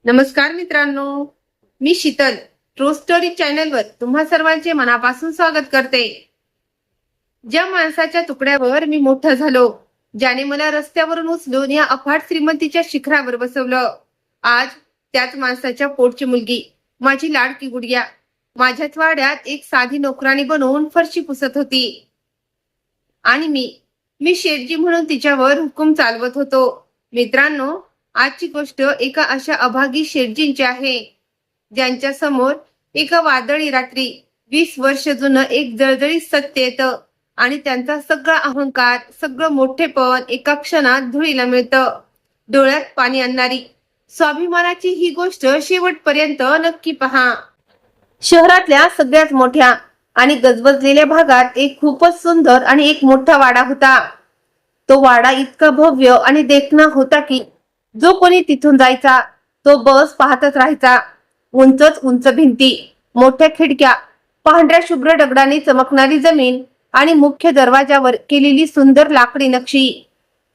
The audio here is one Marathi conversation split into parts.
नमस्कार मित्रांनो, मी शीतल ट्रू स्टोरी चॅनलवर तुम्हा सर्वांचे मनापासून स्वागत करते। ज्या माणसाच्या तुकड्यावर मी मोठा झालो, ज्याने मला रस्त्यावरून उचलून या अफाट श्रीमंतीच्या शिखरावर बसवलं, आज त्याच माणसाच्या पोटची मुलगी, माझी लाडकी गुडिया, माझ्याच वाड्यात एक साधी नोकराणी बनवून फरशी पुसत होती। आणि मी शेठजी म्हणून तिच्यावर हुकूम चालवत होतो। मित्रांनो, आजची गोष्ट एका अशा अभागी शेठजींची आहे, ज्यांच्या समोर एका वादळी रात्री 20 वर्ष जुनं एक जळजळीत सत्य येतं आणि त्यांचा सगळा अहंकार, सगळं मोठेपण एका क्षणात धुळीला मिळतं। डोळ्यात पाणी आणणारी स्वाभिमानाची ही गोष्ट शेवटपर्यंत नक्की पहा। शहरातल्या सगळ्यात मोठ्या आणि गजबजलेल्या भागात एक खूपच सुंदर आणि एक मोठा वाडा होता। तो वाडा इतका भव्य आणि देखणा होता की जो कोणी तिथून जायचा तो बस पाहतच राहायचा। उंचच उंच भिंती, मोठ्या खिडक्या, पांढऱ्या शुभ्र दगडाने चमकणारी जमीन आणि मुख्य दरवाजावर केलेली सुंदर लाकडी नक्षी,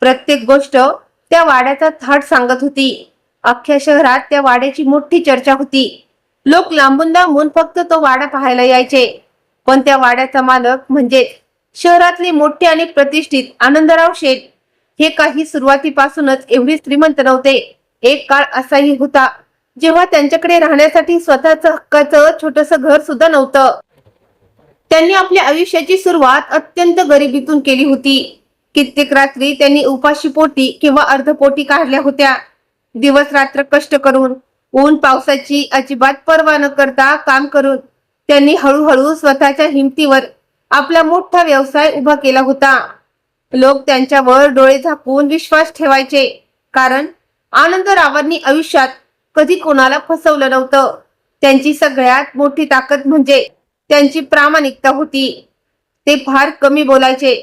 प्रत्येक गोष्ट त्या वाड्याचा थाट सांगत होती। अख्ख्या शहरात त्या वाड्याची मोठी चर्चा होती। लोक लांबून लांबून फक्त तो वाडा पाहायला यायचे, पण त्या वाड्याचा मालक म्हणजे शहरातले मोठे आणि प्रतिष्ठित आनंदराव शेठ हे काही सुरुवातीपासूनच एवढे श्रीमंत नव्हते। एक काळ असाही होता जेव्हा त्यांच्याकडे राहण्यासाठी स्वतःचं हक्काचं छोटंसं घर सुद्धा नव्हतं। त्यांनी आपल्या आयुष्याची सुरुवात अत्यंत गरिबीतून केली होती। कित्येक रात्री त्यांनी उपाशी पोटी किंवा अर्धपोटी काढल्या होत्या। दिवस रात्र कष्ट करून, ऊन पावसाची अजिबात पर्वा न करता काम करून त्यांनी हळूहळू स्वतःच्या हिमतीवर आपला मोठा व्यवसाय उभा केला होता। लोक त्यांच्यावर डोळे झाकून विश्वास ठेवायचे, कारण आनंदरावांनी आयुष्यात कधी कोणाला फसवलं नव्हतं। त्यांची सगळ्यात मोठी ताकद म्हणजे त्यांची प्रामाणिकता होती। ते फार कमी बोलायचे,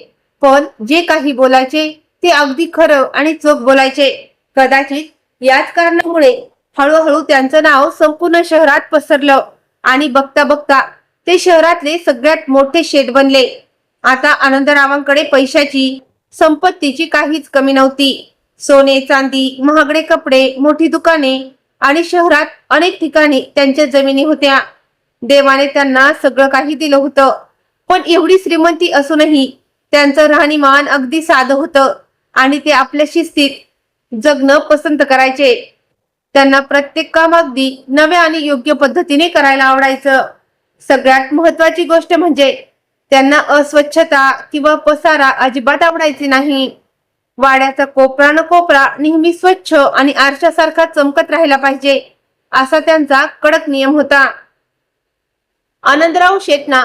पण जे काही बोलायचे ते अगदी खरं आणि चोख बोलायचे। कदाचित याच कारणामुळे हळूहळू त्यांचं नाव संपूर्ण शहरात पसरलं आणि बघता बघता ते शहरातले सगळ्यात मोठे शेठ बनले। आता आनंदरावांकडे पैशाची, संपत्तीची काहीच कमी नव्हती। सोने चांदी, महागडे कपडे, मोठी दुकाने आणि शहरात अनेक ठिकाणी त्यांच्या जमिनी होत्या। देवाने त्यांना सगळं काही दिलं होतं, पण एवढी श्रीमंती असूनही त्यांचं राहणीमान अगदी साधं होतं आणि ते आपल्या शिस्तीत जगणं पसंत करायचे। त्यांना प्रत्येक काम अगदी नव्या आणि योग्य पद्धतीने करायला आवडायचं। सगळ्यात महत्वाची गोष्ट म्हणजे त्यांना अस्वच्छता किंवा पसारा अजिबात आवडायची नाही। वाड्याचा कोपरा न कोपरा नेहमी स्वच्छ आणि आरशासारखा चमकत राहिला पाहिजे, असा त्यांचा कडक नियम होता। आनंदराव शेठना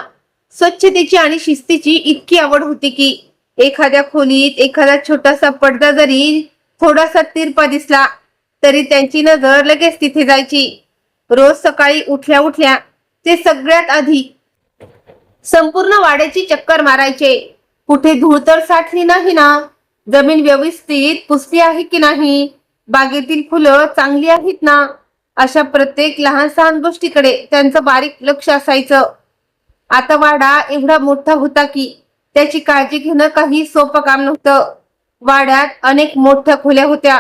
स्वच्छतेची आणि शिस्तीची इतकी आवड होती की एखाद्या खोलीत एखादा छोटासा पडदा जरी थोडासा तिरपा दिसला तरी त्यांची नजर लगेच तिथे जायची। रोज सकाळी उठल्या उठल्या ते सगळ्यात आधी संपूर्ण वाड्याची चक्कर मारायचे। कुठे धूळ तर साठली नाही ना, जमीन व्यवस्थित पुसली आहे की नाही, बागेतील फुलं चांगली आहेत ना, अशा प्रत्येक लहान सहान गोष्टीकडे त्यांचं बारीक लक्ष असायचं। आता वाडा एवढा मोठा होता की त्याची काळजी घेणं काही सोपं काम नव्हतं। वाड्यात अनेक मोठ्या खोल्या होत्या,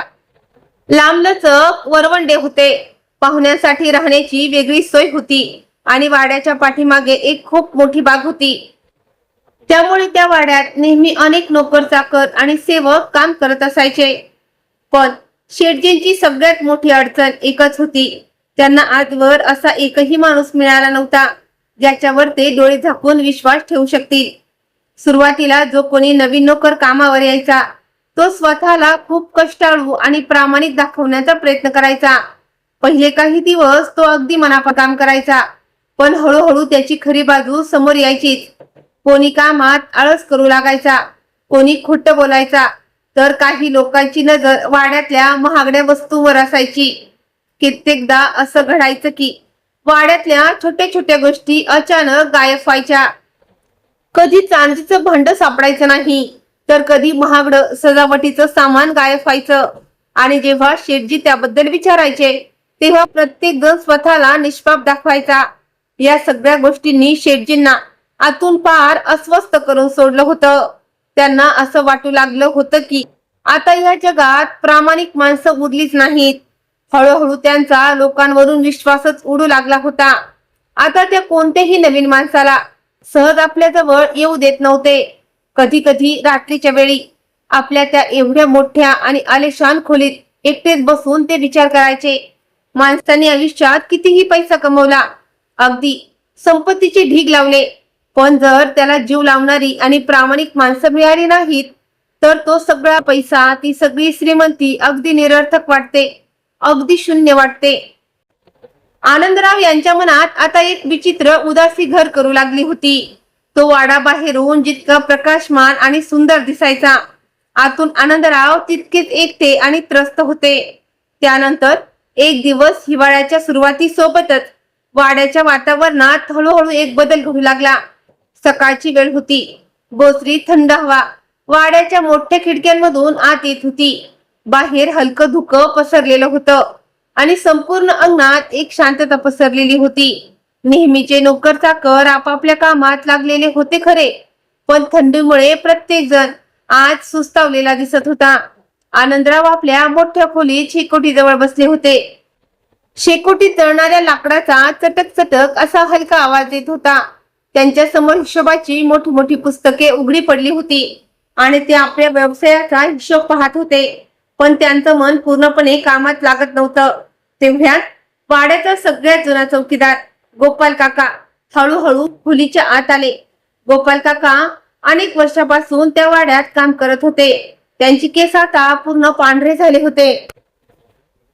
लांबलचक वरवंडे होते, पाहुण्यांसाठी राहण्याची वेगळी सोय होती आणि वाड्याच्या पाठीमागे एक खूप मोठी बाग होती। त्यामुळे त्या वाड्यात नेहमी अनेक नोकर चाकर आणि सेवक काम करत असायचे। पण शेठजींची सगळ्यात मोठी अडचण एकच होती, त्यांना आजवर असा एकही माणूस मिळाला नव्हता ज्याच्यावर ते डोळे झाकून विश्वास ठेवू शकतील। सुरुवातीला जो कोणी नवीन नोकर कामावर यायचा तो स्वतःला खूप कष्टाळू आणि प्रामाणिक दाखवण्याचा प्रयत्न करायचा। पहिले काही दिवस तो अगदी मनापासून काम करायचा, पण हळूहळू त्याची खरी बाजू समोर यायचीच। कोणी कामात आळस करू लागायचा, कोणी खोटं बोलायचा, तर काही लोकांची नजर वाड्यातल्या महागड्या वस्तूंवर असायची। कित्येकदा असं घडायचं की वाड्यातल्या छोट्या छोट्या गोष्टी अचानक गायब व्हायच्या। कधी चांदीचं भांड सापडायचं नाही, तर कधी महागडं सजावटीचं सामान गायब व्हायचं। आणि जेव्हा शेठजी त्याबद्दल विचारायचे तेव्हा प्रत्येक जण स्वतःला निष्पाप दाखवायचा। या सगळ्या गोष्टींनी शेठजींना आतून पार अस्वस्थ करून सोडलं होतं। त्यांना असं वाटू लागलं होतं की आता या जगात प्रामाणिक माणसं उरलीच नाहीत। हळूहळू त्यांचा लोकांवरून विश्वासच उडू लागला होता. आता त्या कोणत्याही नवीन माणसाला सहज आपल्या जवळ येऊ देत नव्हते. कधी कधी रात्रीच्या वेळी आपल्या त्या एवढ्या मोठ्या आणि आलिशान खोलीत एकटेच बसून ते विचार करायचे, माणसाने आयुष्यात कितीही पैसा कमवला, अगदी संपत्तीचे ढीग लावले, पण जर त्याला जीव लावणारी आणि प्रामाणिक माणसं मिळाली नाहीत तर तो सगळा पैसा, ती सगळी श्रीमंती अगदी निरर्थक वाटते, अगदी शून्य वाटते. आनंदराव यांच्या मनात आता एक विचित्र उदासी घर करू लागली होती. तो वाडा बाहेरून जितका प्रकाशमान आणि सुंदर दिसायचा, आतून आनंदराव तितकेच एकटे आणि त्रस्त होते. त्यानंतर एक दिवस हिवाळ्याच्या सुरुवातीसोबतच वाड्याच्या वातावरणात हळूहळू एक बदल घडू लागला. सकाळची वेळ होती. बोचरी थंड हवा वाड्याच्या मोठ्या खिडक्यांमधून आत येत होती. बाहेर हलकं धुकं पसरलेलं होतं आणि संपूर्ण अंगणात एक शांतता पसरलेली होती. नेहमीचे नोकर चाकर आपापल्या कामात लागलेले होते खरे, पण थंडीमुळे प्रत्येक जण आज सुस्तावलेला दिसत होता. आनंदराव आपल्या मोठ्या खोलीत शेकोटीजवळ बसले होते. शेकोटीत जळणाऱ्या लाकडाचा चटक चटक असा हलका आवाज येत होता. त्यांच्या समोर हिशोबाची मोठी मोठी पुस्तके उघडी पडली होती आणि ते आपल्या व्यवसायाचा हिशोब पाहत होते, पण त्यांचं मन पूर्णपणे कामात लागत नव्हतं. तेवढ्यात वाड्याचा सगळ्यात जुना चौकीदार गोपाल काका हळूहळू खोलीच्या आत आले. गोपाल काका अनेक वर्षापासून त्या वाड्यात काम करत होते. त्यांची केस आता पूर्ण पांढरे झाले होते.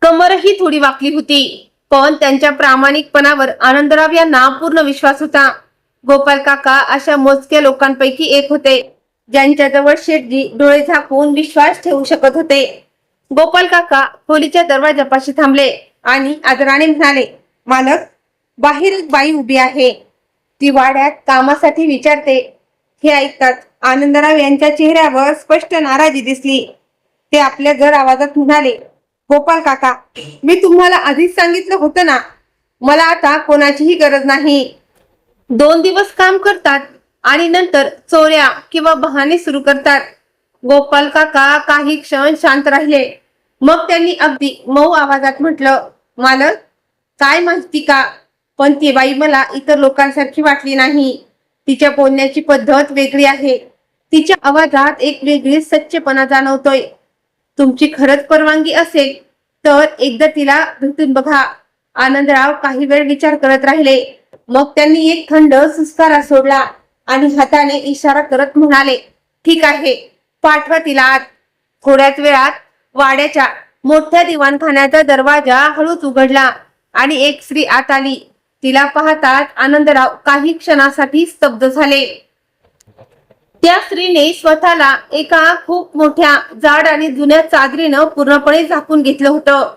कमरही थोडी वाकली होती, पण त्यांच्या प्रामाणिकपणावर आनंदराव यांना पूर्ण विश्वास होता. गोपाल काका अशा मोजक्या लोकांपैकी एक होते ज्यांच्याजवळ शेठजी डोळे झाकून विश्वास ठेवू शकत होते. गोपाल काका खोलीच्या दरवाजापाशी थांबले आणि आदराने म्हणाले, मालक, बाहेर एक बाई उभी आहे. ती वाड्यात कामासाठी विचारते. हे ऐकतात आनंदराव यांच्या चेहऱ्यावर स्पष्ट नाराजी दिसली. ते आपल्या जड आवाजात म्हणाले, गोपाल काका, मी तुम्हाला आधीच सांगितलं होतं ना, मला आता कोणाचीही गरज नाही. 2 दिवस काम करतात आणि नंतर चोऱ्या किंवा बहाणे सुरू करतात. गोपाल काका काही क्षण शांत राहिले. मग त्यांनी अगदी मऊ आवाजात म्हटलं, मालक, काय माहिती का, पण ती बाई मला इतर लोकांसारखी वाटली नाही. तिच्या बोलण्याची पद्धत वेगळी आहे. तिच्या आवाजात एक वेगळी सच्चेपणा जाणवतोय. तुमची खरंच परवानगी असेल तर एकदा तिला भेटून बघा. आनंदराव काही वेळ विचार करत राहिले. मग त्यांनी एक थंड सुस्कारा सोडला आणि हाताने इशारा करत म्हणाले, ठीक आहे, पाठवा तिला आत. थोड्याच वेळात वाड्याच्या मोठ्या दिवाणखान्याचा दरवाजा हळूच उघडला आणि एक स्त्री आत आली. तिला पाहताच आनंदराव काही क्षणासाठी स्तब्ध झाले. त्या स्त्रीने स्वतःला एका खूप मोठ्या जाड आणि जुन्या चादरीनं पूर्णपणे झाकून घेतलं होतं.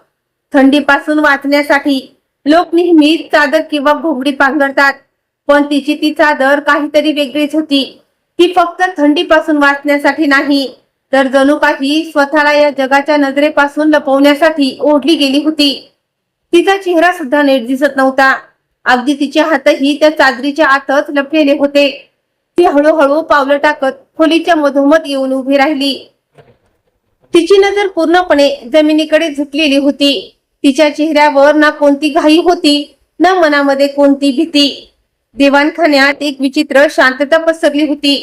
थंडीपासून वाचण्यासाठी लोक नेहमी चादर किंवा घोंगडी पांघरतात, पण तिची ती चादर काहीतरी वेगळीच होती. ती फक्त थंडीपासून वाचण्यासाठी नाही, तर जणू काही स्वतःला या जगाच्या नजरेपासून लपवण्यासाठी ओढली गेली होती. तिचा चेहरा सुद्धा नीट दिसत नव्हता. अगदी तिचे हातही त्या चादरीच्या आतच लपलेले होते. ती हळूहळू पावलं टाकत खोलीच्या मधोमध येऊन उभी राहिली. तिची नजर पूर्णपणे जमिनीकडे झुकलेली होती. तिच्या चेहऱ्यावर ना कोणती घाई होती, ना मनामध्ये कोणती भीती. दिवाणखान्यात एक विचित्र शांतता पसरली होती.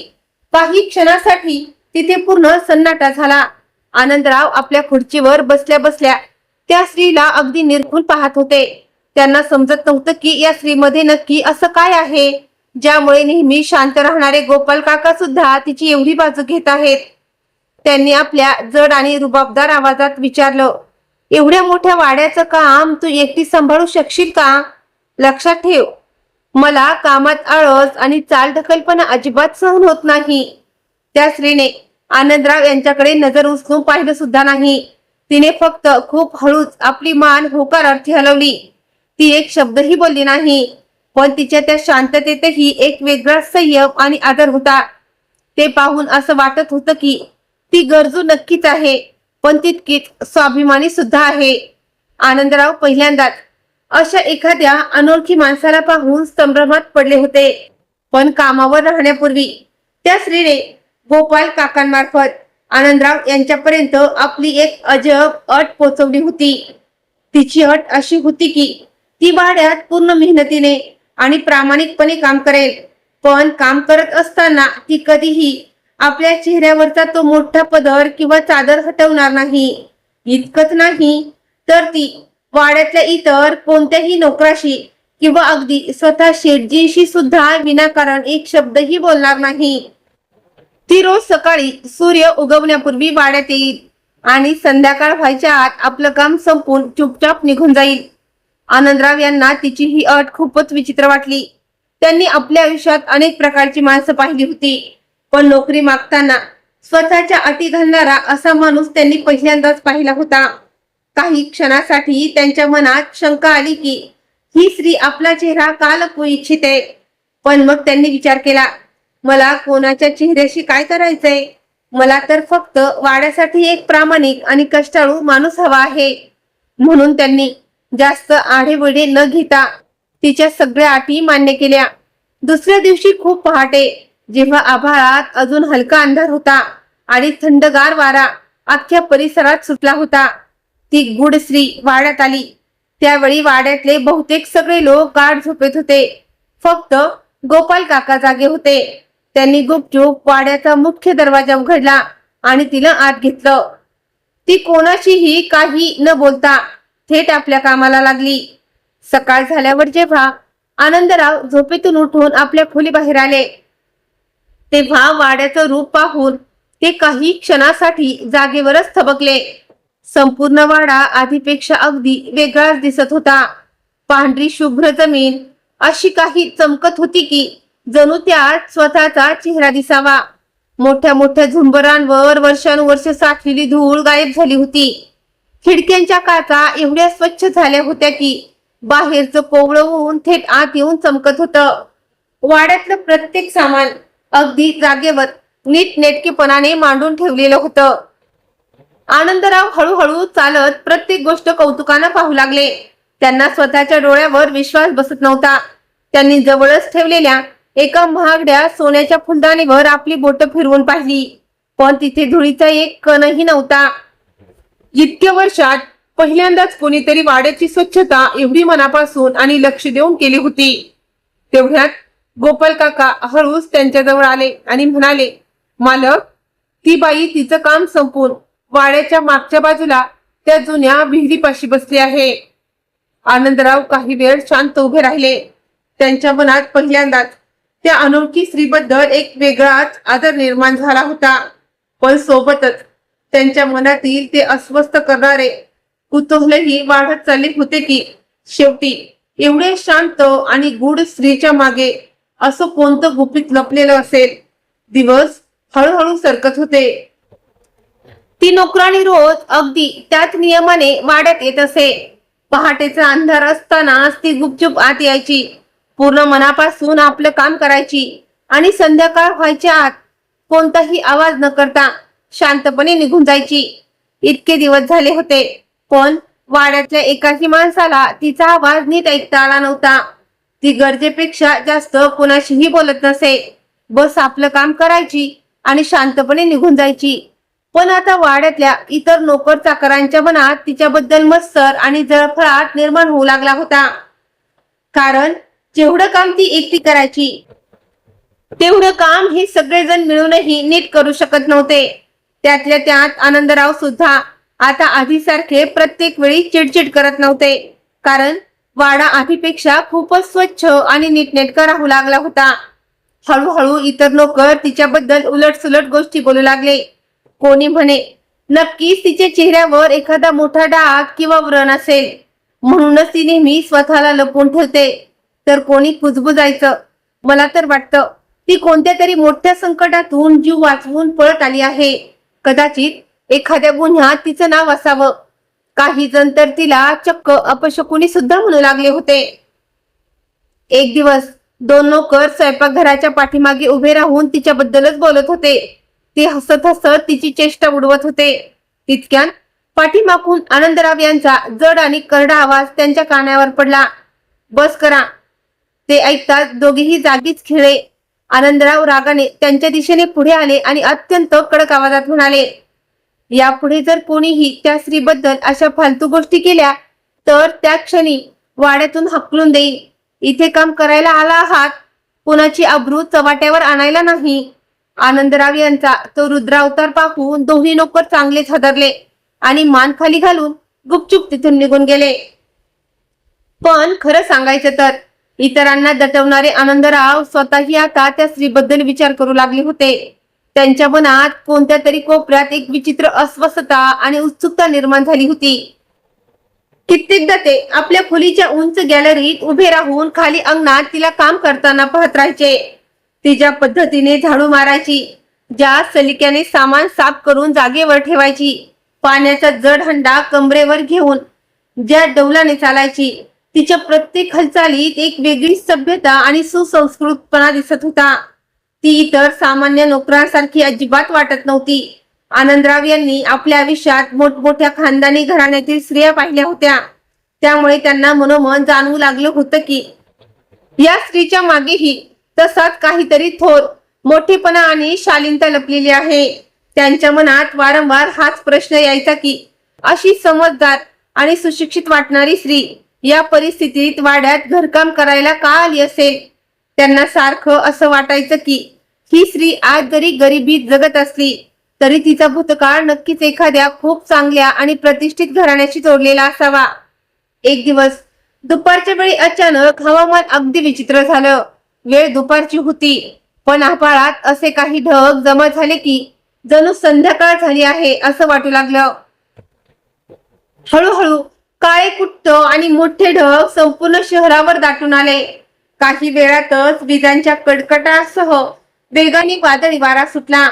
काही क्षणासाठी तिथे पूर्ण सन्नाटा झाला. आनंदराव आपल्या खुर्चीवर बसल्या बसल्या त्या स्त्रीला अगदी निरखून पाहत होते. त्यांना समजत नव्हतं की या स्त्रीमध्ये नक्की असं काय आहे ज्यामुळे नेहमी शांत राहणारे गोपाल काका सुद्धा तिची एवढी बाजू घेत आहेत. त्यांनी आपल्या जड आणि रुबाबदार आवाजात विचारलं, एवढ्या मोठ्या वाड्याचं काम तू एकटी सांभाळू शकशील का? लक्षात ठेव, मला कामात आळस आणि चालढकलपणा अजिबात सहन होत नाही. त्या स्त्रीने आनंदराव यांच्याकडे नजर उचलून पाहिलं सुद्धा नाही. तिने फक्त खूप हळूच आपली मान होकारार्थी हलवली. ती एक शब्दही बोलली नाही, पण तिच्या त्या शांततेतही एक वेगळा संयम आणि आदर होता. ते पाहून असं वाटत होतं की ती गरजू नक्कीच आहे, पण तितकीच स्वाभिमानी सुद्धा आहे. आनंदराव पहिल्यांदाच अशा एखाद्या अनोळखी माणसाला पाहून संभ्रमात पडले होते. पण कामावर राहण्यापूर्वी त्या स्त्रीने गोपाल काकांमार्फत आनंदराव यांच्यापर्यंत आपली एक अजब अट पोचवली होती. तिची अट अशी होती की ती वाड्यात पूर्ण मेहनतीने आणि प्रामाणिकपणे काम करेल, पण काम करत असताना ती कधीही आपल्या चेहऱ्यावरचा तो मोठा पदर किंवा चादर हटवणार नाही. इतकंच नाही तर ती वाड्यातल्या इतर कोणत्याही नोकराशी किंवा अगदी स्वतः शेठजीशी सुद्धा विनाकारण एक शब्दही बोलणार नाही. ती रोज सकाळी सूर्य उगवण्यापूर्वी वाड्यात येईल आणि संध्याकाळ व्हायच्या आत आपलं काम संपून चुपचाप निघून जाईल. आनंदराव यांना तिची ही अट खूपच विचित्र वाटली. त्यांनी आपल्या आयुष्यात अनेक प्रकारची माणसं पाहिली होती, पण नोकरी मागताना स्वतःच्या अटी घालणारा असा माणूस त्यांनी पहिल्यांदाच पाहिला होता. काही क्षणासाठी त्यांच्या मनात शंका आली की ही स्त्री आपला चेहरा का लपवू इच्छिते. पण मग त्यांनी विचार केला, मला कोणाच्या चेहऱ्याशी काय करायचंय? मला तर फक्त वाड्यासाठी एक प्रामाणिक आणि कष्टाळू माणूस हवा आहे. म्हणून त्यांनी जास्त आढेवेढे न घेता तिच्या सगळ्या अटी मान्य केल्या. दुसऱ्या दिवशी खूप पहाटे, जेव्हा आभाळात अजून हलका अंधार होता आणि थंडगार वारा अख्ख्या परिसरात सुटला होता, ती गुड स्त्री वाड्यात आली. त्यावेळी वाड्यातले बहुतेक सगळे लोक गाढ झोपेत होते. फक्त गोपाल काका जागे होते. त्यांनी गुपचूप वाड्याचा मुख्य दरवाजा उघडला आणि तिला आत घेतलं. ती कोणाशीही काही न बोलता थेट आपल्या कामाला लागली. सकाळ झाल्यावर जेव्हा आनंदराव झोपेतून उठून आपल्या खोलीबाहेर आले, तेव्हा वाड्याचं रूप पाहून ते काही क्षणासाठी जागेवरच थबकले. संपूर्ण वाडा आधीपेक्षा अगदी वेगळाच दिसत होता. पांढरी शुभ्र जमीन अशी काही चमकत होती की जणू त्यात स्वतःचा चेहरा दिसावा. मोठ्या मोठ्या झुंबरांवर वर्षानुवर्ष साठलेली धूळ गायब झाली होती. खिडक्यांच्या काचा एवढ्या स्वच्छ झाल्या होत्या की बाहेरचं कोवळं ऊन थेट आत येऊन चमकत होतं. वाड्यातलं प्रत्येक सामान अगदी जागेवर नीटनेटकेपणाने मांडून ठेवलेलं होतं. आनंदराव हळूहळू चालत प्रत्येक गोष्ट कौतुकानं पाहू लागले. त्यांना स्वतःच्या डोळ्यावर विश्वास बसत नव्हता. त्यांनी जवळच ठेवलेल्या एका महागड्या सोन्याच्या फुलदाणीवर आपली बोटं फिरवून पाहिली, पण तिथे धुळीचा एक कणही नव्हता. इतक्या वर्षात पहिल्यांदाच कोणीतरी वाड्याची स्वच्छता एवढी मनापासून आणि लक्ष देऊन केली होती. तेवढ्यात गोपाल काका हळूच त्यांच्याजवळ आले आणि म्हणाले, मालक, ती बाई तिचं काम संपून वाड्याच्या मागच्या बाजूला त्या जुन्या विहिरीपाशी बसली आहे. आनंदराव काही वेळ शांत उभे राहिले. त्यांच्या मनात पहिल्यांदाच त्या अनोळखी स्त्रीबद्दल एक वेगळाच आदर निर्माण झाला होता, पण सोबतच त्यांच्या मनातील ते अस्वस्थ करणारे कुतूहलही वाढत चालले होते की शेवटी एवढे शांत आणि गूढ स्त्रीच्या मागे असं कोणतं गुपित लपलेलं असेल. दिवस हळूहळू सरकत होते. ती नोकराणी रोज अगदी त्याच नियमाने वाड्यात येत असे. पहाटेचा अंधार असतानाच ती गुपचूप आत यायची, पूर्ण मनापासून आपलं काम करायची आणि संध्याकाळ व्हायच्या आत कोणताही आवाज न करता शांतपणे निघून जायची. इतके दिवस झाले होते, पण वाड्यातल्या एकाही माणसाला तिचा आवाज नीट ऐकता आला नव्हता. ती गरजेपेक्षा जास्त कोणाशीही बोलत नसे. बस आपलं काम करायची आणि शांतपणे निघून जायची. पण आता वाड्यातल्या इतर नोकर चाकरांच्या मनात तिच्याबद्दल मत्सर आणि जळफळाट निर्माण होऊ लागला होता. कारण जेवढं काम ती एकटी करायची, तेवढं काम हे सगळेजण मिळूनही नीट करू शकत नव्हते. त्यातल्या त्यात आनंदराव सुद्धा आता आधीसारखे प्रत्येक वेळी चिडचिड करत नव्हते, कारण वाडा आधीपेक्षा खूपच स्वच्छ आणि नीटनेटका राहू लागला होता. हळूहळू इतर नोकर तिच्याबद्दल उलटसुलट गोष्टी बोलू लागले. कोणी म्हणे, नक्कीच तिच्या चेहऱ्यावर एखादा मोठा डाग किंवा व्रण असेल, म्हणूनच ती नेहमी स्वतःला लपवून ठेवते. तर कोणी कुजबुजायचं, मला तर वाटतं ती कोणत्या तरी मोठ्या संकटातून जीव वाचवून पळत आली आहे. कदाचित एखाद्या गुन्ह्यात तिचं नाव असावं. काही जण तर तिला चक्क अपशकुनी सुद्धा म्हणू लागले होते. एक दिवस दोन नोकर स्वयंपाकघराच्या पाठीमागे उभे राहून तिच्याबद्दलच बोलत होते. ते हसत हसत तिची चेष्टा उडवत होते. तितक्यात पाठीमागून आनंदराव यांचा जड आणि करडा आवाज त्यांच्या कानावर पडला. बस करा. ते ऐकताच दोघेही जागीच खिळले. आनंदराव रागाने त्यांच्या दिशेने पुढे आले आणि अत्यंत कडक आवाजात म्हणाले, यापुढे जर कोणीही त्या स्त्रीबद्दल अशा फालतू गोष्टी केल्या तर त्या क्षणी वाड्यातून हकलून देईल. इथे काम करायला आला आहात, कुणाची अब्रू चव्हाट्यावर आणायला नाही. आनंदराव यांचा तो रुद्रावतार पाहून दोन्ही नोकर चांगलेच हादरले आणि मान खाली घालून गुपचूप तिथून निघून गेले. पण खरं सांगायचं तर इतरांना दटवणारे आनंदराव स्वतःही आता त्या स्त्रीबद्दल विचार करू लागले होते. त्यांच्या मनात कोणत्या तरी कोपऱ्यात एक विचित्र अस्वस्थता आणि उत्सुकता निर्माण झाली होती. कित्येकदा ते आपल्या खोलीच्या उंच गॅलरीत उभे राहून खाली अंगणात तिला काम करताना पाहत राहायचे. तिच्या पद्धतीने झाडू मारायची, ज्या सलिक्याने सामान साफ करून जागेवर ठेवायची, पाण्याचा जड हंडा कमरेवर घेऊन ज्या डौलाने चालायची, तिच्या प्रत्येक हालचालीत एक वेगळी सभ्यता आणि सुसंस्कृतपणा दिसत होता. ती इतर सामान्य नोकरांसारखी अजिबात वाटत नव्हती. आनंदराव यांनी आपल्या आयुष्यात मोठमोठ्या खानदानी घराण्यातील स्त्रिया पाहिल्या होत्या, त्यामुळे त्यांना मनोमन जाणवू लागलं होतं की या स्त्रीच्या मागेही तसाच काहीतरी थोर मोठेपणा आणि शालीनता लपलेली आहे. त्यांच्या मनात वारंवार हाच प्रश्न यायचा की अशी समजदार आणि सुशिक्षित वाटणारी स्त्री या परिस्थितीत वाड्यात घरकाम करायला का आली असेल. त्यांना सारखं असं वाटायचं की ही स्त्री आज जरी गरिबीत जगत असली तरी तिचा भूतकाळ नक्कीच एखाद्या खूप चांगल्या आणि प्रतिष्ठित घराण्याशी जोडलेला असावा. एक दिवस दुपारच्या वेळी अचानक हवामान अगदी विचित्र झालं. वेळ दुपारची होती, पण आभाळात असे काही ढग जमा झाले की जणू संध्याकाळ झाली आहे असं वाटू लागलं. हळूहळू काळे कुट्ट आणि मोठे ढग संपूर्ण शहरावर दाटून आले. काही वेळातच विजांच्या कडकडाटासह वेगाने वादळी वारा सुटला.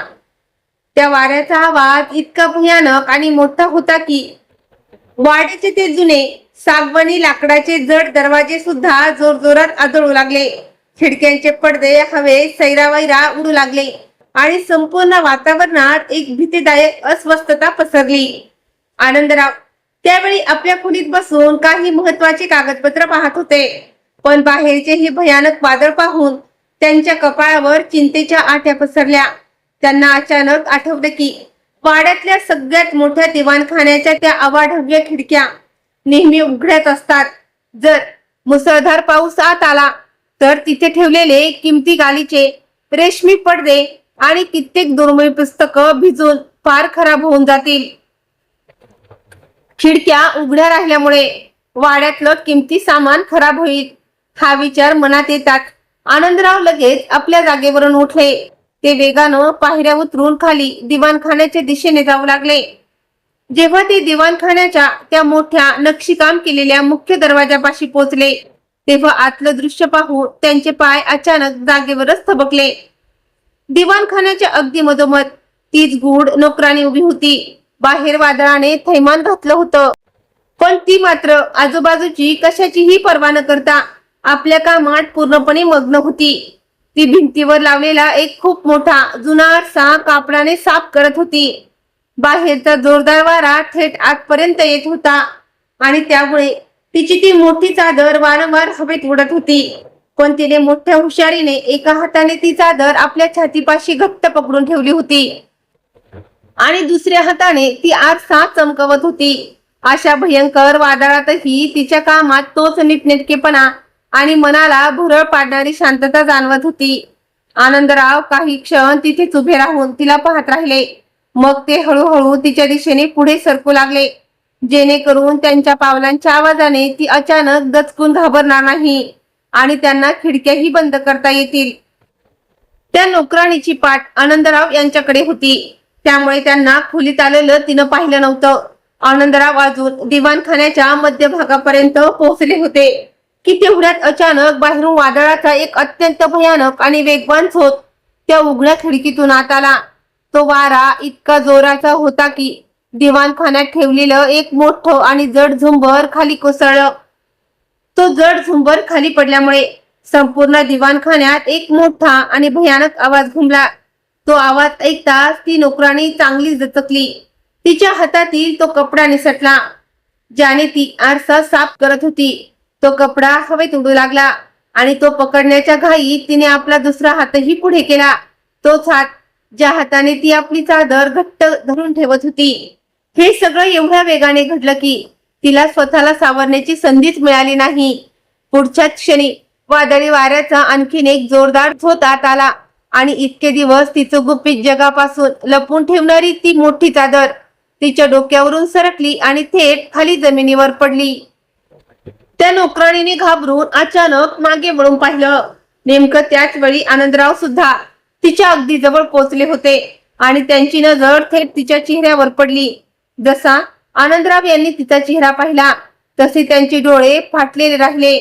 त्या वाऱ्याचा आवाज इतका भयानक आणि मोठा होता की वाड्याचे ते जुने सागवानी लाकडाचे जड दरवाजे सुद्धा जोरजोरात आदळू लागले. खिडक्यांचे पडदे हवेत सैरावैरा उडू लागले आणि संपूर्ण वातावरणात एक भीतीदायक अस्वस्थता पसरली. आनंदराव त्यावेळी आपल्या खोलीत बसून काही महत्वाचे कागदपत्र पाहत होते, पण बाहेरचे हे भयानक वादळ पाहून त्यांच्या कपाळावर चिंतेच्या आठ्या पसरल्या. त्यांना अचानक आठवलं की वाड्यातल्या सगळ्यात मोठ्या दिवाणखान्याच्या त्या अवाढव्य खिडक्या नेहमी उघड्याच असतात. जर मुसळधार पाऊस आत आला तर तिथे ठेवलेले किमती गालिचे, रेशमी पडदे आणि कित्येक दुर्मिळ पुस्तकं भिजून फार खराब होऊन जातील. खिडक्या उघड्या राहिल्यामुळे वाड्यातलं किमती सामान खराब होईल हा विचार मनात येतात आनंदराव लगेच आपल्या जागेवरून उठले. ते वेगानं पायऱ्या उतरून खाली दिवाणखान्याच्या दिशेने जाऊ लागले. जेव्हा ते दिवाणखान्याच्या त्या मोठ्या नक्षीकाम केलेल्या मुख्य दरवाजापाशी पोहोचले तेव्हा आतलं दृश्य पाहून त्यांचे पाय अचानक जागेवरच थबकले. दिवाणखान्याच्या अगदी मधोमध तीच गूढ नोकराणी उभी होती. बाहेर वादळाने थैमान घातलं होतं, पण ती मात्र आजूबाजूची कशाचीही पर्वा न करता आपल्या कामात पूर्णपणे मग्न होती. ती भिंतीवर लावलेला एक खूप मोठा जुना आरसा कापडाने साफ करत होती. बाहेरचा जोरदार वारा थेट आतपर्यंत येत होता आणि त्यामुळे तिची ती मोठी चादर वारंवार हवेत उडत होती. पण तिने मोठ्या हुशारीने एका हाताने ती चादर आपल्या छातीपाशी घट्ट पकडून ठेवली होती आणि दुसऱ्या हाताने ती आरसा चमकवत होती. अशा भयंकर वादळातही तिच्या कामात तोच नीटनेटकेपणा आणि मनाला भुरळ पाडणारी शांतता जाणवत होती. आनंदराव काही क्षण तिथेच उभे राहून तिला पाहत राहिले. मग ते हळूहळू तिच्या दिशेने पुढे सरकू लागले, जेणेकरून त्यांच्या पावलांच्या आवाजाने ती अचानक दचकून घाबरणार नाही आणि त्यांना खिडक्याही बंद करता येतील. त्या नोकराणीची पाठ आनंदराव यांच्याकडे होती, त्यामुळे त्यांना खोलीत आलेलं तिनं पाहिलं नव्हतं. आनंदराव अजून दिवाणखान्याच्या मध्यभागापर्यंत पोहोचले होते की तेवढ्यात अचानक बाहेरून वादळाचा एक अत्यंत भयानक आणि वेगवान झोत त्या उघड्या खिडकीतून आत आला. तो वारा इतका जोराचा होता की दिवाणखान्यात ठेवलेलं एक मोठं आणि जड झुंबर खाली कोसळलं. तो जड झुंबर खाली पडल्यामुळे संपूर्ण दिवाणखान्यात एक मोठा आणि भयानक आवाज घुमला. तो आवाज ऐकताच ती नोकराणी चांगली दचकली. तिच्या हातातील तो कपडा निसटला ज्याने ती आरसा साफ करत होती. तो कपडा हवेत उडू लागला आणि तो पकडण्याच्या घाईत तिने आपला दुसरा हातही पुढे केला. तोच हात ज्या हाताने ती आपली चादर घट्ट धरून ठेवत होती. हे सगळं एवढ्या वेगाने घडलं की तिला स्वतःला सावरण्याची संधीच मिळाली नाही. पुढच्याच क्षणी वादळी वाऱ्याचा आणखीन एक जोरदार झोतात आला आणि इतके दिवस तिचं गुपित जगापासून लपवून ठेवणारी ती मोठी चादर तिच्या डोक्यावरून सरकली आणि थेट खाली जमिनीवर पडली. त्या नोकराणीने घाबरून अचानक मागे वळून पाहिलं. नेमकं त्याच वेळी आनंदराव सुद्धा तिच्या अगदी जवळ पोहोचले होते आणि त्यांची नजर थेट तिच्या चेहऱ्यावर पडली. जसा आनंदराव यांनी तिचा चेहरा पाहिला तसे त्यांचे डोळे फाटलेले राहिले.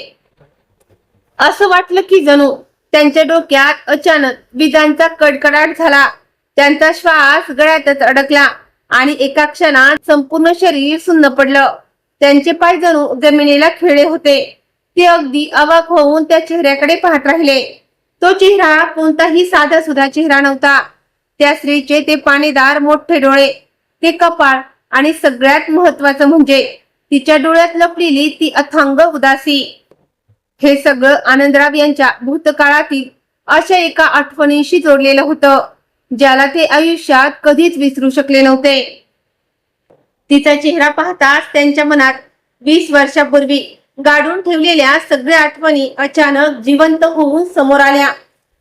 असं वाटलं की जणू त्यांच्या डोक्यात अचानक विजांचा कडकडाट झाला. त्यांचा श्वास गळ्यातच अडकला आणि एका क्षणात संपूर्ण शरीर सुन्न पडलं. त्यांचे पाय जणू जमिनीला खिळले होते. ते अगदी अवाक होऊन त्या चेहऱ्याकडे पाहत राहिले. तो चेहरा कोणताही साधा सुधा चेहरा नव्हता. त्या स्त्रीचे ते पाणीदार मोठे डोळे, ते कपाळ आणि सगळ्यात महत्वाचं म्हणजे तिच्या डोळ्यात लपलेली ती अथांग उदासी. हे सगळं आनंदराव यांच्या भूतकाळातील अशा एका आठवणीशी जोडलेलं होतं ज्याला ते आयुष्यात कधीच विसरू शकले नव्हते. तिचा चेहरा पाहताच त्यांच्या मनात 20 वर्षापूर्वी गाडून ठेवलेल्या सगळ्या आठवणी अचानक जिवंत होऊन समोर आल्या.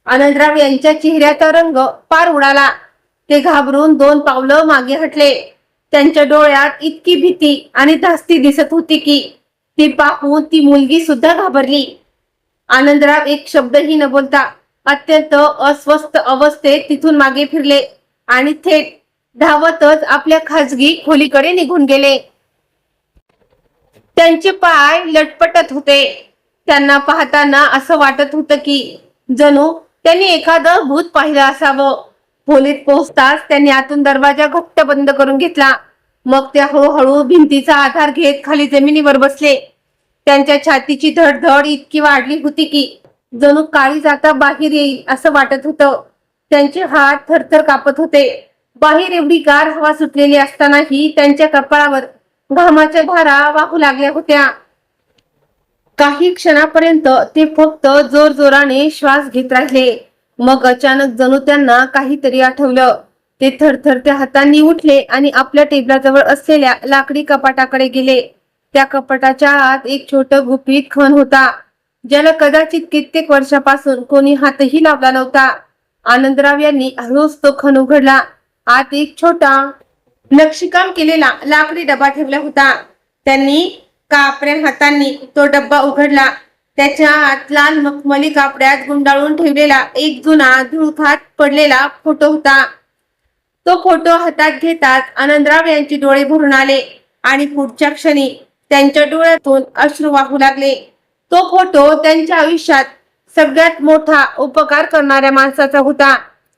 आनंदराव यांच्या चेहऱ्याचा रंग पार उडाला. ते घाबरून 2 पावलं मागे हटले. त्यांच्या डोळ्यात इतकी भीती आणि धास्ती दिसत होती की ती पाहून ती मुलगी सुद्धा घाबरली. आनंदराव एक शब्दही न बोलता अत्यंत अस्वस्थ अवस्थेत तिथून मागे फिरले आणि थेट धावतच आपल्या खासगी खोलीकडे निघून गेले. त्यांचे पाय लटपटत होते. त्यांना पाहताना असं वाटत होतं की जणू त्यांनी एखादं भूत पाहिलं असावं. खोलीत पोहोचताच त्यांनी आतून दरवाजा घट्ट बंद करून घेतला. मग त्या हळूहळू भिंतीचा आधार घेत खाली जमिनीवर बसले. त्यांच्या छातीची धडधड इतकी वाढली होती की जणू काळीज आता बाहेर येईल असं वाटत होतं. त्यांचे हात थरथर कापत होते. बाहेर एवढी गार हवा सुटलेली असतानाही त्यांच्या कपाळावर घामाच्या धारा वाहू लागल्या होत्या. काही क्षणापर्यंत ते फक्त जोर जोराने श्वास घेत राहिले. मग अचानक जणू त्यांना काहीतरी आठवलं. ते थरथरत्या हातांनी उठले आणि आपल्या टेबलाजवळ असलेल्या लाकडी कपाटाकडे गेले. त्या कपाटाच्या आत एक छोटं गुपित खण होता ज्याला कदाचित कित्येक वर्षापासून कोणी हातही लावला नव्हता. आनंदराव यांनी हळूच तो खण उघडला. आत एक छोटा नक्षीकाम केलेला लाकडी डबा ठेवला होता. त्यांनी कापऱ्या हातांनी तो डब्बा उघडला. त्याच्या आत लाल मखमली कापड्यात गुंडाळून ठेवलेला एक जुना धूळखात पडलेला फोटो होता. तो फोटो हातात घेताच आनंदराव यांचे डोळे भरून आले आणि पुढच्या क्षणी त्यांच्या डोळ्यातून अश्रू वाहू लागले. तो फोटो त्यांच्या आयुष्यात सगळ्यात मोठा उपकार करणाऱ्या माणसाचा होता,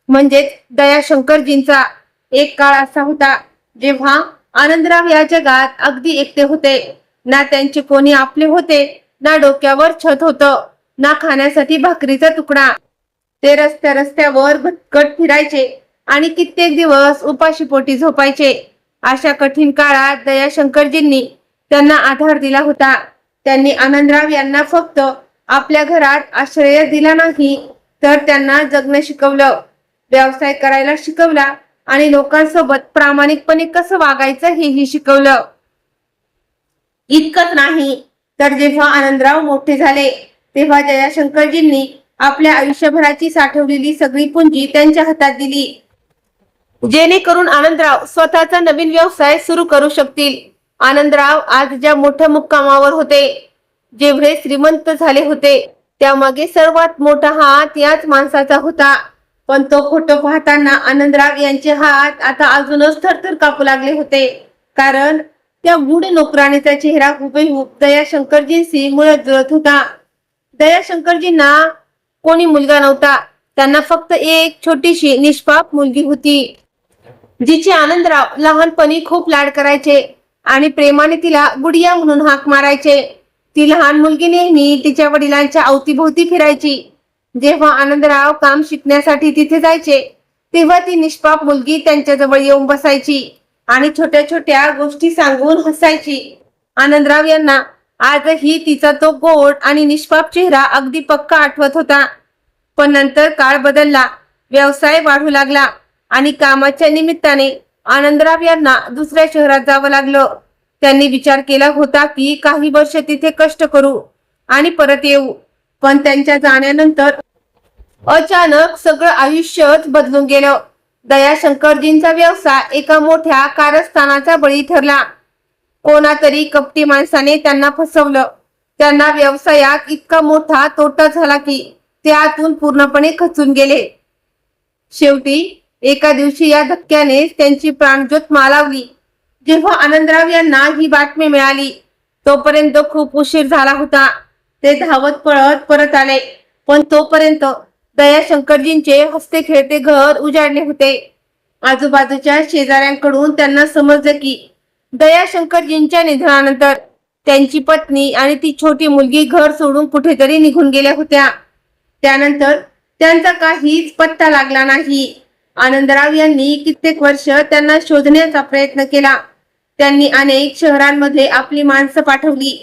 म्हणजेच दयाशंकरजींचा. एक काळ असा होता जेव्हा आनंदराव या जगात अगदी एकटे होते. ना त्यांचे कोणी आपले होते, ना डोक्यावर छत होतं, ना खाण्यासाठी भाकरीचा तुकडा. ते रस्त्यावर भटकत फिरायचे आणि कित्येक दिवस उपाशीपोटी झोपायचे. अशा कठीण काळात दयाशंकरजींनी त्यांना आधार दिला होता. त्यांनी आनंदराव यांना फक्त आपल्या घरात आश्रय दिला नाही, तर त्यांना जगणं शिकवलं, व्यवसाय करायला शिकवला आणि लोकांसोबत प्रामाणिकपणे कसं वागायचं हेही शिकवलं. इतकंच नाही तर जेव्हा आनंदराव मोठे झाले तेव्हा दयाशंकरजींनी आपल्या आयुष्यभराची साठवलेली सगळी पुंजी त्यांच्या हातात दिली, जेणेकरून आनंदराव स्वतःचा नवीन व्यवसाय सुरू करू शकतील. आनंदराव आज ज्या मोठ्या मुक्कामावर होते, जेवढे श्रीमंत झाले होते, त्यामागे सर्वात मोठा हात याच माणसाचा होता. पण तो फोटो पाहताना आनंदराव यांचे हात आता अजूनच थरथर कापू लागले होते, कारण त्या गूढ नोकराणीचा चेहरा हुबेहूब दयाशंकरजींशी मुळत जुळत होता. दयाशंकरजींना कोणी मुलगा नव्हता. त्यांना फक्त एक छोटीशी निष्पाप मुलगी होती, जिचे आनंदराव लहानपणी खूप लाड करायचे आणि प्रेमाने तिला गुडिया म्हणून हाक मारायचे. ती लहान मुलगी नेहमी तिच्या वडिलांच्या अवतीभोवती फिरायची. जेव्हा आनंदराव काम शिकण्यासाठी तिथे जायचे तेव्हा ती निष्पाप मुलगी त्यांच्याजवळ येऊन बसायची आणि छोट्या छोट्या गोष्टी सांगून हसायची. आनंदराव यांना आजही तिचा तो गोड आणि निष्पाप चेहरा अगदी पक्का आठवत होता. पण नंतर काळ बदलला, व्यवसाय वाढू लागला आणि कामाच्या निमित्ताने आनंदराव यांना दुसऱ्या शहरात जावं लागलं. त्यांनी विचार केला होता की काही वर्ष तिथे कष्ट करू आणि परत येऊ, पण त्यांच्या जाण्यानंतर अचानक सगळं आयुष्यच बदलून गेलं. दयाशंकरजींचा व्यवसाय एका मोठ्या कारस्थानाचा बळी ठरला. कोणातरी कपटी माणसाने त्यांना फसवलं. त्यांना व्यवसायात इतका मोठा तोटा झाला की ते आतून पूर्णपणे खचून गेले. शेवटी एका दिवशी या धक्क्याने त्यांची प्राणज्योत मालावली. जेव्हा आनंदराव यांना ही बातमी मिळाली तोपर्यंत खूप उशीर झाला होता. ते धावत पळत परत आले, पण तोपर्यंत दयाशंकरजींचे हसते खेळते घर उजाडले होते. आजूबाजूच्या शेजाऱ्यांकडून त्यांना समजलं की दयाशंकरजींच्या निधनानंतर त्यांची पत्नी आणि ती छोटी मुलगी घर सोडून कुठेतरी निघून गेल्या होत्या. त्यानंतर त्यांचा काहीच पत्ता लागला नाही. आनंदराव यांनी कित्येक वर्ष त्यांना शोधण्याचा प्रयत्न केला. त्यांनी अनेक शहरांमध्ये आपली माणसं पाठवली,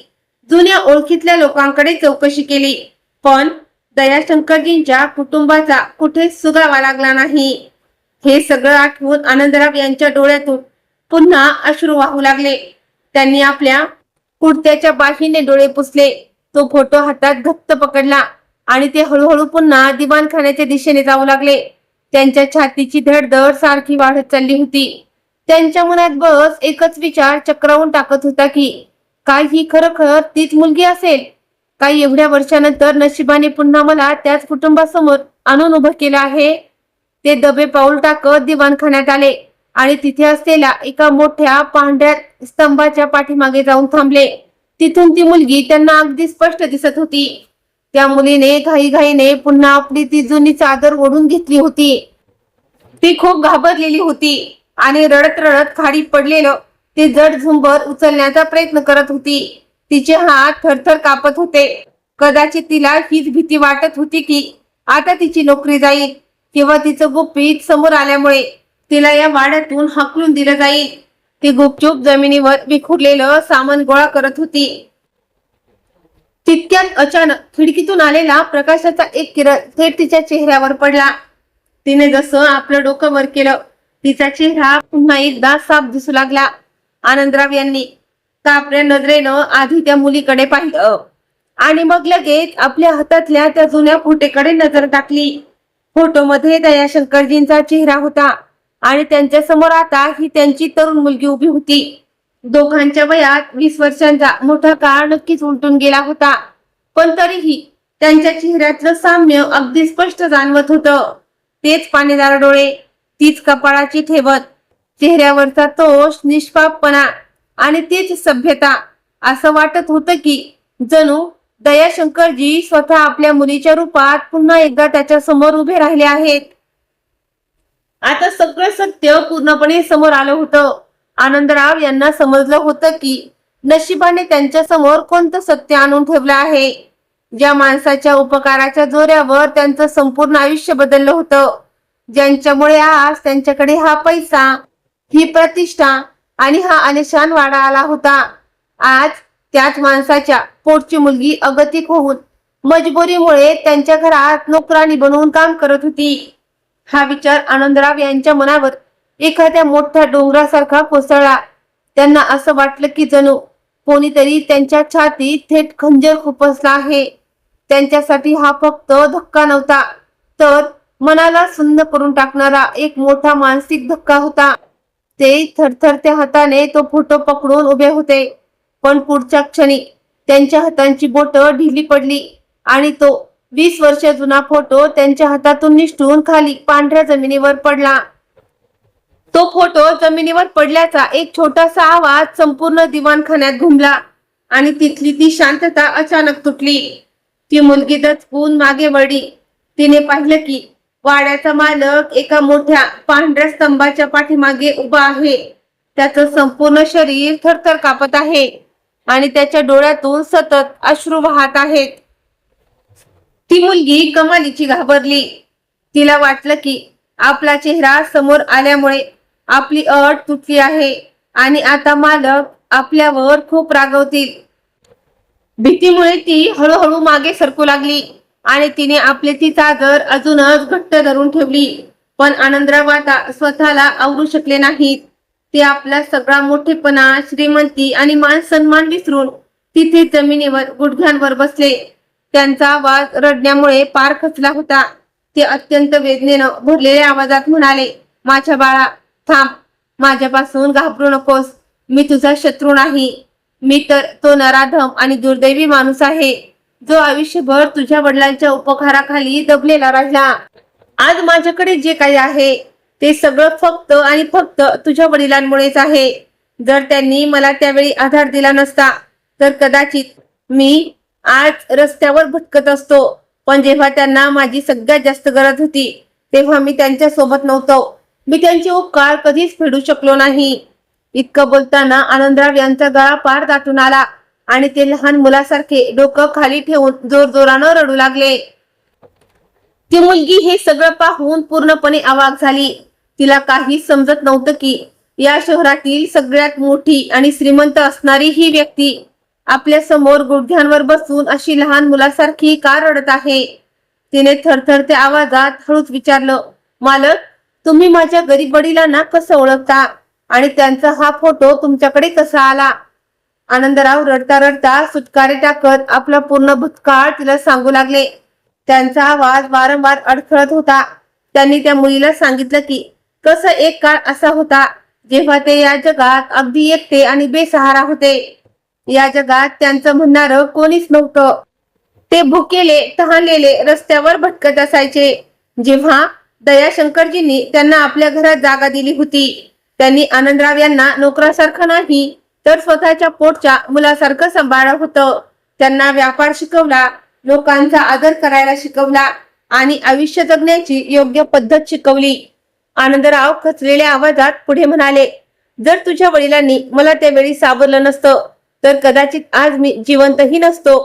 जुन्या ओळखीतल्या लोकांकडे चौकशी केली, पण दयाशंकरजींच्या कुटुंबाचा कुठेच सुगावा लागला नाही. हे सगळं आठवून आनंदराव यांच्या डोळ्यातून पुन्हा अश्रू वाहू लागले. त्यांनी आपल्या कुर्त्याच्या बाहीने डोळे पुसले, तो फोटो हातात घट्ट पकडला आणि ते हळूहळू पुन्हा दिवाणखान्याच्या दिशेने जाऊ लागले. त्यांच्या छातीची धडधड सारखी वाढत चालली होती. त्यांच्या मनात बस एकच विचार चक्रावून टाकत होता की काय ही खरोखर तीच मुलगी असेल? काही एवढ्या वर्षानंतर नशिबाने पुन्हा मला त्याच कुटुंबासमोर आणून उभं केलं आहे. ते दबे पाऊल टाकत दिवाणखान्यात आले आणि तिथे असलेल्या एका मोठ्या पांढऱ्या स्तंभाच्या पाठीमागे जाऊन थांबले. तिथून ती मुलगी त्यांना अगदी स्पष्ट दिसत होती. त्या मुलीने घाईघाईने पुन्हा आपली ती जुनी चादर ओढून घेतली होती. ती खूप घाबरलेली होती आणि रडत रडत खाली पडलेलं ते जड झुंबर उचलण्याचा प्रयत्न करत होती. तिचे हात थरथर कापत होते. कदाचित तिला हीच भीती वाटत होती की आता तिची नोकरी जाईल किंवा तिचं गुपित समोर आल्यामुळे तिला या वाड्यातून हाकलून दिलं जाईल. ती गुपचूप जमिनीवर विखुरलेलं सामान गोळा करत होती. तितक्यात अचानक खिडकीतून आलेला प्रकाशाचा एक किरण थेट तिच्या चेहऱ्यावर पडला. तिने जसं आपलं डोकं वर केलं, तिचा चेहरा पुन्हा एकदा साफ दिसू लागला. आनंदराव यांनी तापड्या नजरेनं आधी त्या मुलीकडे पाहिलं आणि मग लगेच आपल्या हातातल्या त्या जुन्या फोटोकडे नजर टाकली. फोटोमध्ये दयाशंकरजींचा चेहरा होता आणि त्यांच्या समोर आता ही त्यांची तरुण मुलगी उभी होती. दोघांच्या वयात 20 वर्षांचा मोठा काळ नक्कीच उलटून गेला होता, पण तरीही त्यांच्या चेहऱ्यातलं साम्य अगदी स्पष्ट जाणवत होतं. तेच पाणीदार डोळे, तीच कपाळाची ठेवत, चेहऱ्यावरचा तोष, निष्पापपणा आणि तीच सभ्यता. असं वाटत होतं की जणू दयाशंकरजी स्वतः आपल्या मुलीच्या रूपात पुन्हा एकदा त्याच्या समोर उभे राहिले आहेत. आता सगळं सत्य पूर्णपणे समोर आलं होतं. आनंदराव यांना समजलं होतं की नशिबाने त्यांच्या समोर कोणतं सत्य आणून ठेवलं आहे. ज्या माणसाच्या उपकाराच्या जोऱ्यावर त्यांचं संपूर्ण आयुष्य बदललं होतं, ज्यांच्यामुळे आज त्यांच्याकडे हा पैसा, ही प्रतिष्ठा आणि हा आलिशान वाडा आला होता, आज त्याच माणसाच्या पोटची मुलगी अगतिक होऊन मजबुरीमुळे त्यांच्या घरात नोकरानी बनवून काम करत होती. हा विचार आनंदराव यांच्या मनावर एखाद्या मोठ्या डोंगरासारखा कोसळला. त्यांना असं वाटलं की जणू कोणीतरी त्यांच्या छातीत थेट खंजर खुपसला आहे. त्यांच्यासाठी हा फक्त धक्का नव्हता, तर मनाला सुन्न करून टाकणारा एक मोठा मानसिक धक्का होता. ते थरथरत्या हाताने तो फोटो पकडून उभे होते, पण पुढच्या क्षणी त्यांच्या हातांची बोटं ढिली पडली आणि तो 20 वर्ष जुना फोटो त्यांच्या हातातून निसटून खाली पांढऱ्या जमिनीवर पडला. तो फोटो जमिनीवर पडल्याचा एक छोटासा आवाज संपूर्ण दिवाणखान्यात घुमला आणि तिथली ती शांतता अचानक तुटली. ती मुलगी दचकून मागे वळली. तिने पाहिलं की वाड्याचा मालक एका मोठ्या पांढऱ्या स्तंभाच्या पाठीमागे उभा आहे. त्याचं संपूर्ण शरीर थरथर कापत आहे आणि त्याच्या डोळ्यातून सतत अश्रू वाहत आहेत. ती मुलगी कमालीची घाबरली. तिला वाटलं की आपला चेहरा समोर आल्यामुळे आपली अट तुटली आहे आणि आता मालक आपल्यावर खूप रागवतील. भीतीमुळे ती हळूहळू मागे सरकू लागली आणि तिने आपली ती चादर अजूनच घट्ट धरून ठेवली. पण आनंदराव आता स्वतःला आवरू शकले नाहीत. ते आपला सगळा मोठेपणा, श्रीमंती आणि मान सन्मान विसरून तिथे जमिनीवर गुडघ्यांवर बसले. त्यांचा आवाज रडण्यामुळे पार खचला होता. ते अत्यंत वेदनेनं भरलेल्या आवाजात म्हणाले, माझ्या बाळा, थांब. माझ्यापासून घाबरू नकोस. मी तुझा शत्रू नाही. मी तर तो नराधम आणि दुर्दैवी माणूस आहे, जो आयुष्यभर तुझ्या वडिलांच्या उपकाराखाली दबलेला राहिला. आज माझ्याकडे जे काही आहे ते सगळं फक्त आणि फक्त तुझ्या वडिलांमुळेच आहे. जर त्यांनी मला त्यावेळी आधार दिला नसता तर कदाचित मी आज रस्त्यावर भटकत असतो. पण जेव्हा त्यांना माझी सगळ्यात जास्त गरज होती तेव्हा मी त्यांच्या सोबत नव्हतो. मी त्यांचे उपकार कधीच फेडू शकलो नाही. इतकं बोलताना आनंदराव यांचा गळा पार दाटून आला आणि ते लहान मुलासारखे डोकं खाली ठेवून जोरजोरानं रडू लागले. ती मुलगी हे सगळं पाहून पूर्णपणे अवाक झाली. तिला काहीच समजत नव्हतं की या शहरातील सगळ्यात मोठी आणि श्रीमंत असणारी ही व्यक्ती आपल्या समोर गुडघ्यांवर बसून अशी लहान मुलासारखी का रडत आहे. तिने थरथरत्या आवाजात हळूच विचारलं, मालक, तुम्ही माझ्या गरीब वडिलांना कसं ओळखता आणि त्यांचा हा फोटो तुमच्याकडे कसा आला? आनंदराव रडता रडता सुटकारे टाकत आपला पूर्ण भूतकाळ तिला सांगू लागले. त्यांचा आवाज वारंवार अडखळत होता. त्यांनी त्या मुलीला सांगितलं की कसं एक काळ असा होता जेव्हा ते या जगात अगदी एकटे आणि बेसहारा होते. या जगात त्यांचं म्हणणारं कोणीच नव्हतं. ते भुकेले तहानलेले रस्त्यावर भटकत असायचे. जेव्हा दयाशंकरजींनी त्यांना आपल्या घरात जागा दिली होती, त्यांनी आनंदराव यांना नोकरासारखं नाही तर स्वतःच्या पोटच्या मुलासारखं सांभाळलं होतं. त्यांना व्यापार शिकवला, लोकांचा आदर करायला शिकवला आणि आयुष्य जगण्याची योग्य पद्धत शिकवली. आनंदराव खचलेल्या आवाजात पुढे म्हणाले, जर तुझ्या वडिलांनी मला त्यावेळी सावरलं नसतं तर कदाचित आज मी जिवंतही नसतो.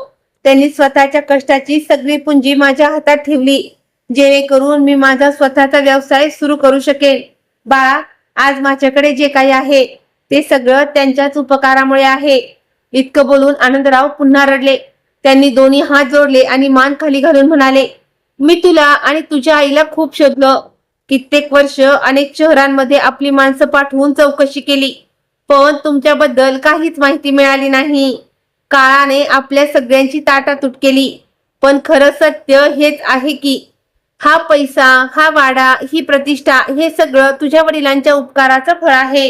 त्यांनी स्वतःच्या कष्टाची सगळी पुंजी माझ्या हातात ठेवली, जेणेकरून मी माझा स्वतःचा व्यवसाय सुरू करू शकेन. बाळा, आज माझ्याकडे जे काही आहे ते सगळं त्यांच्याच उपकारामुळे आहे. इतकं बोलून आनंदराव पुन्हा रडले. त्यांनी दोन्ही हात जोडले आणि मान खाली घालून म्हणाले, मी तुला आणि तुझ्या आईला खूप शोधलं. कित्येक वर्ष अनेक शहरांमध्ये आपली माणसं पाठवून चौकशी केली, पण तुमच्याबद्दल काहीच माहिती मिळाली नाही. काळाने आपल्या सगळ्यांची ताटातूट केली. पण खरं सत्य हेच आहे की हा पैसा, हा वाडा, ही प्रतिष्ठा हे सगळं तुझ्या वडिलांच्या उपकाराचं फळ आहे.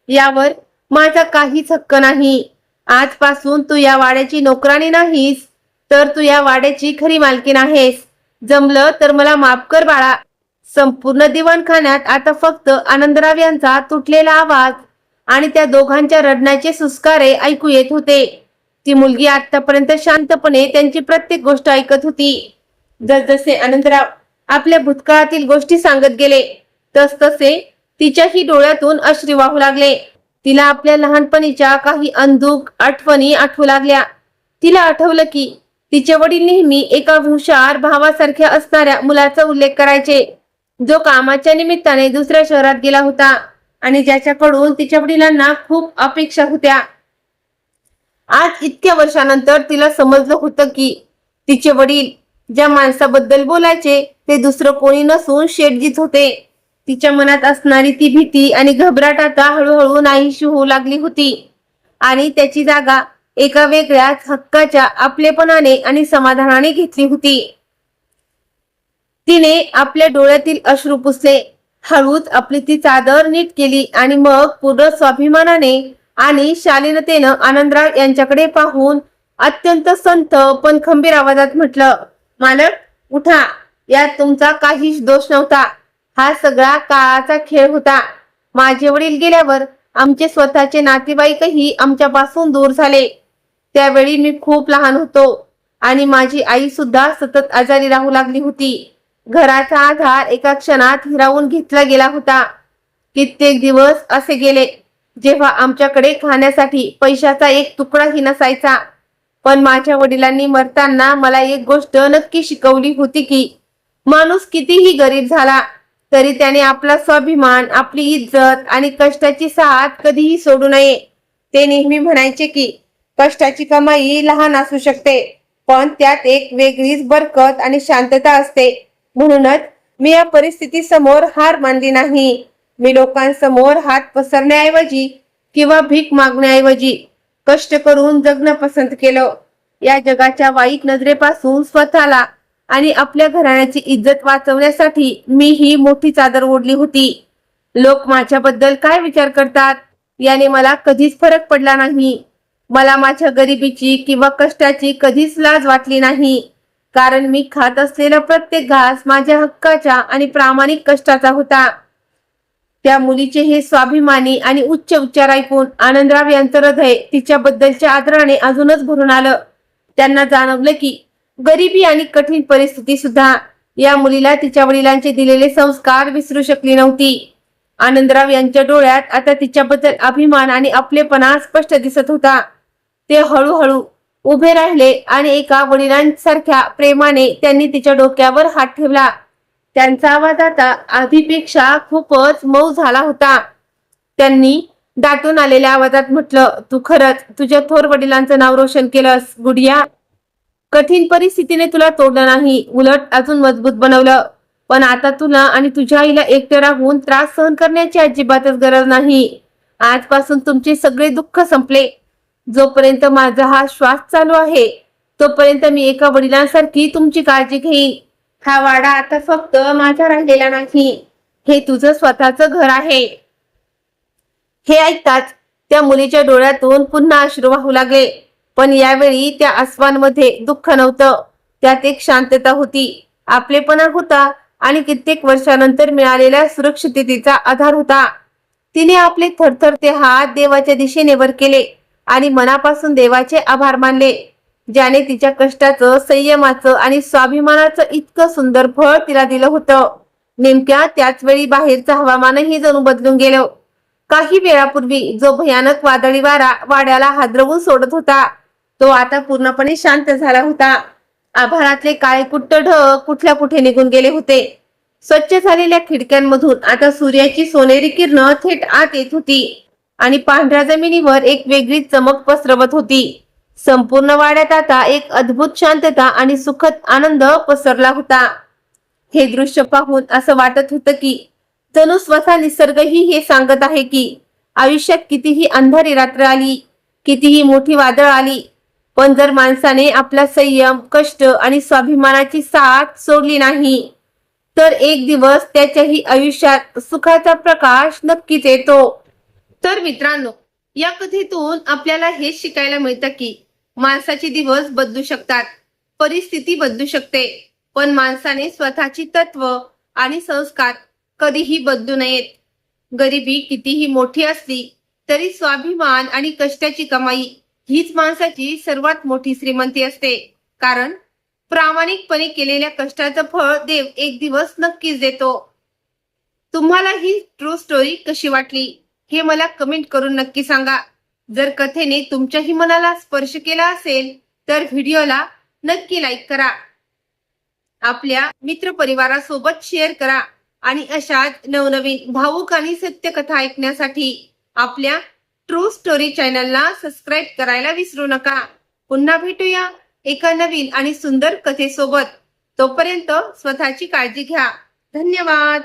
यावर माझा काहीच हक्क नाही. आजपासून तू या वाड्याची नोकरानी नाहीस, तर तू या वाड्याची खरी मालकीण आहेस. जमलं तर मला माफ कर बाळा. संपूर्ण दिवाणखान्यात आता फक्त आनंदराव यांचा तुटलेला आवाज आणि त्या दोघांच्या रडण्याचे सुस्कारे ऐकू येत होते. ती मुलगी आतापर्यंत शांतपणे त्यांची प्रत्येक गोष्ट ऐकत होती. जसजसे आनंदराव आपल्या भूतकाळातील गोष्टी सांगत गेले तसतसे तिच्याही डोळ्यातून अश्रू वाहू लागले. तिला आपल्या लहानपणीच्या काही अंधुक आठवणी आठवू लागल्या. तिला आठवलं की तिचे वडील नेहमी एका हुशार भावासारख्या असणाऱ्या मुलाचा उल्लेख करायचे, जो कामाच्या निमित्ताने दुसऱ्या शहरात गेला होता आणि ज्याच्याकडून तिच्या वडिलांना खूप अपेक्षा होत्या. आज इतक्या वर्षानंतर तिला समजलं होतं की तिचे वडील ज्या माणसाबद्दल बोलायचे ते दुसरं कोणी नसून शेठजीच होते. तिच्या मनात असणारी ती भीती आणि घबराट आता हळूहळू नाहीशी होऊ लागली होती आणि त्याची जागा एका वेगळ्याच हक्काच्या आपलेपणाने आणि समाधानाने घेतली होती. तिने आपल्या डोळ्यातील अश्रू पुसले, हळूच आपली ती चादर नीट केली आणि मग पूर्ण स्वाभिमानाने आणि शालीनतेनं आनंदराव यांच्याकडे पाहून अत्यंत संत पण खंबीर आवाजात म्हटलं, मालक, उठा. यात तुमचा काहीच दोष नव्हता. हा सगळा काळाचा खेळ होता. माझे वडील गेल्यावर आमचे स्वतःचे नातेवाईकही आमच्यापासून दूर झाले. त्यावेळी मी खूप लहान होतो आणि माझी आई सुद्धा सतत आजारी राहू लागली होती. घराचा आधार एका क्षणात हिरावून घेतला गेला होता. कित्येक दिवस असे गेले जेव्हा आमच्याकडे खाण्यासाठी पैशाचा एक तुकडाही नसायचा. पण माझ्या वडिलांनी मरताना मला एक गोष्ट नक्की शिकवली होती की माणूस कितीही गरीब झाला तरी त्याने आपला स्वाभिमान, आपली इज्जत आणि कष्टाची साथ कधीही सोडू नये. ते नेहमी म्हणायचे की कष्टाची कमाई लहान असू शकते, पण त्यात एक वेगळीच बरकत आणि शांतता असते. म्हणूनच मी या परिस्थिती समोर हार मानली नाही. मी लोकांसमोर हात पसरण्याऐवजी किंवा भीक मागण्याऐवजी कष्ट करून जगणं पसंत केलं. या जगाच्या वाईट नजरेपासून स्वतःला आणि आपल्या घराण्याची इज्जत वाचवण्यासाठी मी ही मोठी चादर ओढली होती. लोक माझ्याबद्दल काय विचार करतात याने मला कधीच फरक पडला नाही. मला माझ्या गरिबीची किंवा कष्टाची कधीच लाज वाटली नाही, कारण मी खात असलेला प्रत्येक घास माझ्या हक्काच्या आणि प्रामाणिक कष्टाचा होता. त्या मुलीचे हे स्वाभिमानी आणि उच्च उच्चार ऐकून आनंदराव यांचं हृदय तिच्याबद्दलच्या आदराने अजूनच भरून आलं. त्यांना जाणवलं की गरिबी आणि कठीण परिस्थिती सुद्धा या मुलीला तिच्या वडिलांचे दिलेले संस्कार विसरू शकली नव्हती. आनंदराव यांच्या डोळ्यात आता तिच्याबद्दल अभिमान आणि आपलेपणा स्पष्ट दिसत होता. ते हळूहळू उभे राहिले आणि एका वडिलांसारख्या प्रेमाने त्यांनी तिच्या डोक्यावर हात ठेवला. त्यांचा आवाज आता आधीपेक्षा खूपच मऊ झाला होता. त्यांनी दाटून आलेल्या आवाजात म्हटलं, तू खरंच तुझ्या थोर वडिलांचं नाव रोशन केलंस गुडिया. कठीण परिस्थितीने तुला तोडलं नाही, उलट अजून मजबूत बनवलं. पण आता तुला आणि तुझ्या आईला एकटं राहून त्रास सहन करण्याची अजिबातच गरज नाही. आजपासून तुमचे सगळे दुःख संपले. जोपर्यंत माझा हा श्वास चालू आहे तोपर्यंत मी एका वडिलांसारखी तुमची काळजी घेईन. हा वाडा आता फक्त माझा राहिलेला नाही, हे तुझं स्वतःचं घर आहे. हे ऐकताच त्या मुलीच्या डोळ्यातून पुन्हा अश्रू वाहू लागले. पण यावेळी त्या अश्वांमध्ये दुःख नव्हतं, त्यात एक शांतता होती, आपलेपणा होता आणि कित्येक वर्षानंतर मिळालेल्या सुरक्षिततेचा आधार होता. तिने आपले थरथरते हात देवाच्या दिशेने वर केले आणि मनापासून देवाचे आभार मानले, ज्याने तिच्या कष्टाचं, संयमाचं आणि स्वाभिमानाचं इतकं सुंदर फळ तिला दिलं होतं. नेमक्या त्याच वेळी बाहेरचं हवामानही जणू बदलून गेलं. काही वेळापूर्वी जो भयानक वादळी वारा वाड्याला हादरवून सोडत होता तो आता पूर्णपणे शांत झाला होता. आभाळातले काळेकुट्ट ढग कुठल्या कुठे निघून गेले होते. स्वच्छ झालेल्या खिडक्यांमधून आता सूर्याची सोनेरी किरणं थेट आत येत होती आणि पांढऱ्या जमिनीवर एक वेगळी चमक पसरवत होती. संपूर्ण वाड्यात आता एक अद्भुत शांतता आणि सुखद आनंद पसरला होता. हे दृश्य पाहून असं वाटत होतं की जणू स्वतः निसर्गही हे सांगत आहे की आयुष्यात कितीही अंधारी रात्र आली, कितीही मोठी वादळ आली, पण जर माणसाने आपला संयम, कष्ट आणि स्वाभिमानाची साथ सोडली नाही तर एक दिवस त्याच्याही आयुष्यात सुखाचा प्रकाश नक्कीच येतो. तर मित्रांनो, या कथेतून आपल्याला हे शिकायला मिळतं की माणसाचे दिवस बदलू शकतात, परिस्थिती बदलू शकते, पण माणसाने स्वतःची तत्व आणि संस्कार कधीही बदलू नयेत. गरिबी कितीही मोठी असली तरी स्वाभिमान आणि कष्टाची कमाई हीच माणसाची सर्वात मोठी श्रीमंती असते, कारण प्रामाणिकपणे केलेल्या कष्टाचं फळ देव एक दिवस नक्कीच देतो. तुम्हाला ही ट्रू स्टोरी कशी वाटली हे मला कमेंट करून नक्की सांगा. जर कथेने तुमच्याही मनाला स्पर्श केला असेल तर व्हिडिओला नक्की लाईक करा, आपल्या मित्रपरिवारासोबत शेअर करा आणि अशाच नवनवीन भावुक आणि सत्य कथा ऐकण्यासाठी आपल्या ट्रू स्टोरी चॅनलला सबस्क्राईब करायला विसरू नका. पुन्हा भेटूया एका नवीन आणि सुंदर कथेसोबत. तोपर्यंत स्वतःची काळजी घ्या. धन्यवाद.